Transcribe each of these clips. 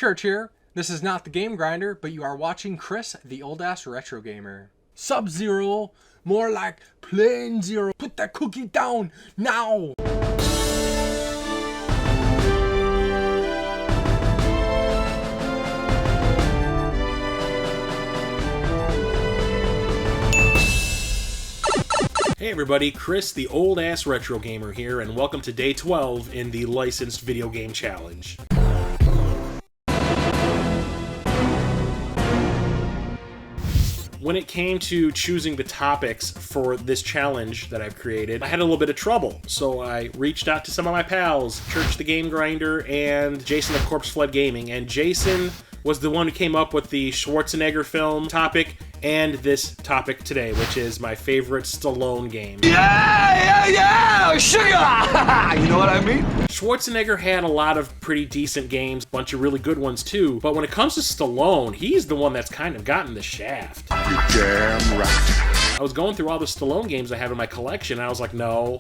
Church here. This is not the Game Grinder, but you are watching Chris, the old-ass retro gamer. Sub-Zero, more like Plain Zero. Put that cookie down, now! Hey everybody, Chris, the old-ass retro gamer here, and welcome to day 12 in the Licensed Video Game Challenge. When it came to choosing the topics for this challenge that I've created, I had a little bit of trouble, so I reached out to some of my pals, Church the Game Grinder and Jason of Corpse Flood Gaming, and Jason was the one who came up with the Schwarzenegger film topic and this topic today, which is my favorite Stallone game. Yeah, sugar! You know what I mean? Schwarzenegger had a lot of pretty decent games, a bunch of really good ones too, but when it comes to Stallone, he's the one that's kind of gotten the shaft. You're damn right. I was going through all the Stallone games I have in my collection, and I was like, no,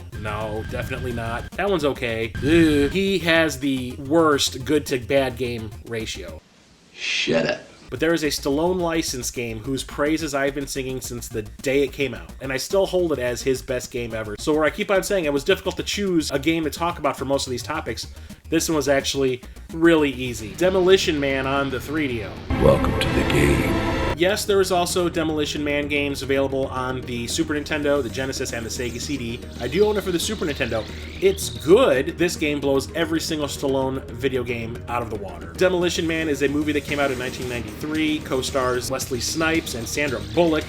definitely not. That one's okay. Ugh. He has the worst good to bad game ratio. Shut up. But there is a Stallone license game whose praises I've been singing since the day it came out, and I still hold it as his best game ever. So where I keep on saying it was difficult to choose a game to talk about for most of these topics, this one was actually really easy. Demolition Man on the 3DO. Welcome to the game. Yes, there is also Demolition Man games available on the Super Nintendo, the Genesis, and the Sega CD. I do own it for the Super Nintendo. It's good. This game blows every single Stallone video game out of the water. Demolition Man is a movie that came out in 1993, co-stars Wesley Snipes and Sandra Bullock,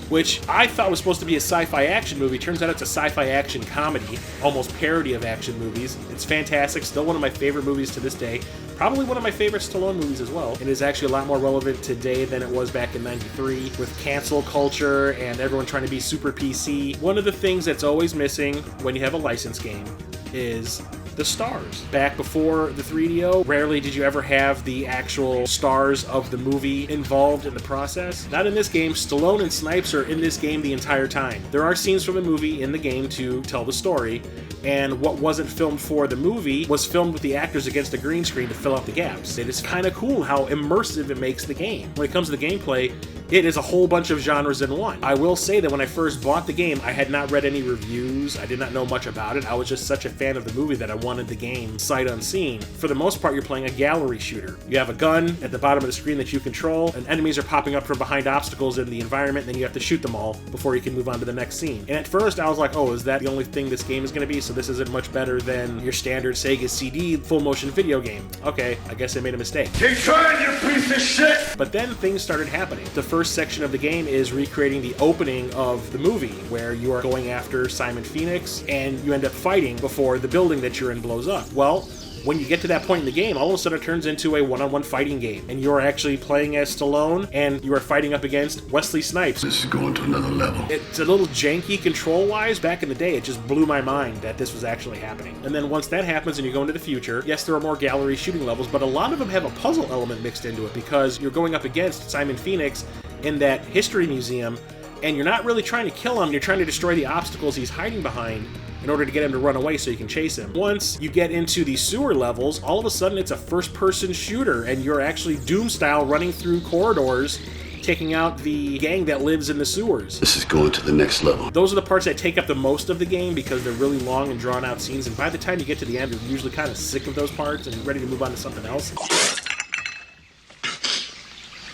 which I thought was supposed to be a sci-fi action movie. Turns out it's a sci-fi action comedy, almost parody of action movies. It's fantastic, still one of my favorite movies to this day. Probably one of my favorite Stallone movies as well. It is actually a lot more relevant today than it was back in '93 with cancel culture and everyone trying to be super PC. One of the things that's always missing when you have a license game is the stars. Back before the 3DO, rarely did you ever have the actual stars of the movie involved in the process. Not in this game. Stallone and Snipes are in this game the entire time. There are scenes from the movie in the game to tell the story, and what wasn't filmed for the movie was filmed with the actors against the green screen to fill out the gaps. It is kind of cool how immersive it makes the game. When it comes to the gameplay, it is a whole bunch of genres in one. I will say that when I first bought the game, I had not read any reviews. I did not know much about it. I was just such a fan of the movie that I wanted the game sight unseen. For the most part, you're playing a gallery shooter. You have a gun at the bottom of the screen that you control, and enemies are popping up from behind obstacles in the environment, and then you have to shoot them all before you can move on to the next scene. And at first, I was like, oh, is that the only thing this game is going to be? So this isn't much better than your standard Sega CD full motion video game. Okay, I guess I made a mistake. Keep trying, you piece of shit! But then things started happening. The first section of the game is recreating the opening of the movie, where you are going after Simon Phoenix, and you end up fighting before the building that you're in blows up. Well, when you get to that point in the game, all of a sudden it turns into a one-on-one fighting game, and you're actually playing as Stallone, and you are fighting up against Wesley Snipes. This is going to another level. It's a little janky control-wise. Back in the day, it just blew my mind that this was actually happening. And then once that happens and you go into the future, yes, there are more gallery shooting levels, but a lot of them have a puzzle element mixed into it, because you're going up against Simon Phoenix in that history museum, and you're not really trying to kill him, you're trying to destroy the obstacles he's hiding behind in order to get him to run away so you can chase him. Once you get into the sewer levels, all of a sudden it's a first-person shooter, and you're actually Doom-style running through corridors, taking out the gang that lives in the sewers. This is going to the next level. Those are the parts that take up the most of the game because they're really long and drawn-out scenes, and by the time you get to the end, you're usually kind of sick of those parts and ready to move on to something else.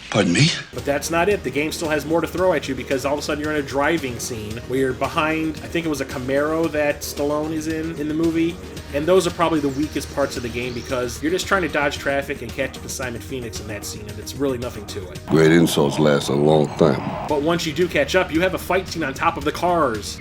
Pardon me? But that's not it. The game still has more to throw at you because all of a sudden you're in a driving scene where you're behind, I think it was a Camaro that Stallone is in the movie, and those are probably the weakest parts of the game because you're just trying to dodge traffic and catch up to Simon Phoenix in that scene, and it's really nothing to it. Great insults last a long time. But once you do catch up, you have a fight scene on top of the cars.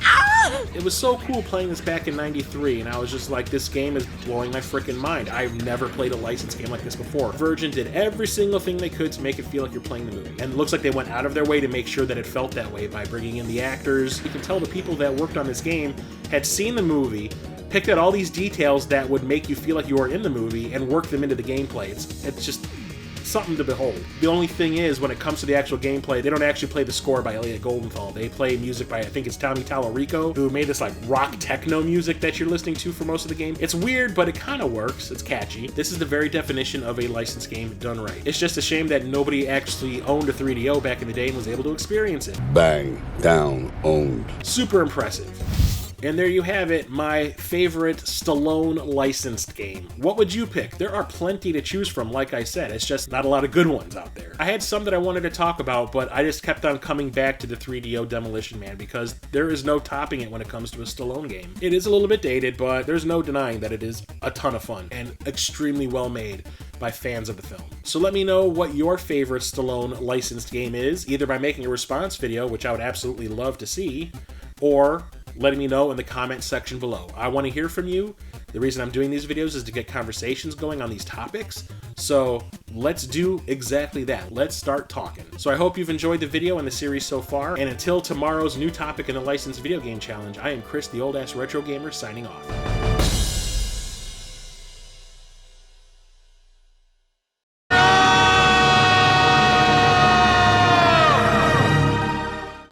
It was so cool playing this back in '93, and I was just like, this game is blowing my freaking mind. I've never played a licensed game like this before. Virgin did every single thing they could to make it feel like you're playing the movie, and it looks like they went out of their way to make sure that it felt that way by bringing in the actors. You can tell the people that worked on this game had seen the movie, picked out all these details that would make you feel like you were in the movie, and worked them into the gameplay. It's just something to behold. The only thing is, when it comes to the actual gameplay, they don't actually play the score by Elliot Goldenthal. They play music by, I think it's Tommy Tallarico, who made this like rock techno music that you're listening to for most of the game. It's weird, but it kind of works. It's catchy. This is the very definition of a licensed game done right. It's just a shame that nobody actually owned a 3DO back in the day and was able to experience it. Bang, down, owned. Super impressive. And there you have it, my favorite Stallone licensed game. What would you pick? There are plenty to choose from, like I said. It's just not a lot of good ones out there. I had some that I wanted to talk about, but I just kept on coming back to the 3DO Demolition Man because there is no topping it when it comes to a Stallone game. It is a little bit dated, but there's no denying that it is a ton of fun and extremely well made by fans of the film. So let me know what your favorite Stallone licensed game is, either by making a response video, which I would absolutely love to see, or letting me know in the comment section below. I want to hear from you. The reason I'm doing these videos is to get conversations going on these topics. So let's do exactly that. Let's start talking. So I hope you've enjoyed the video and the series so far. And until tomorrow's new topic in the Licensed Video Game Challenge, I am Chris, the Old Ass Retro Gamer, signing off.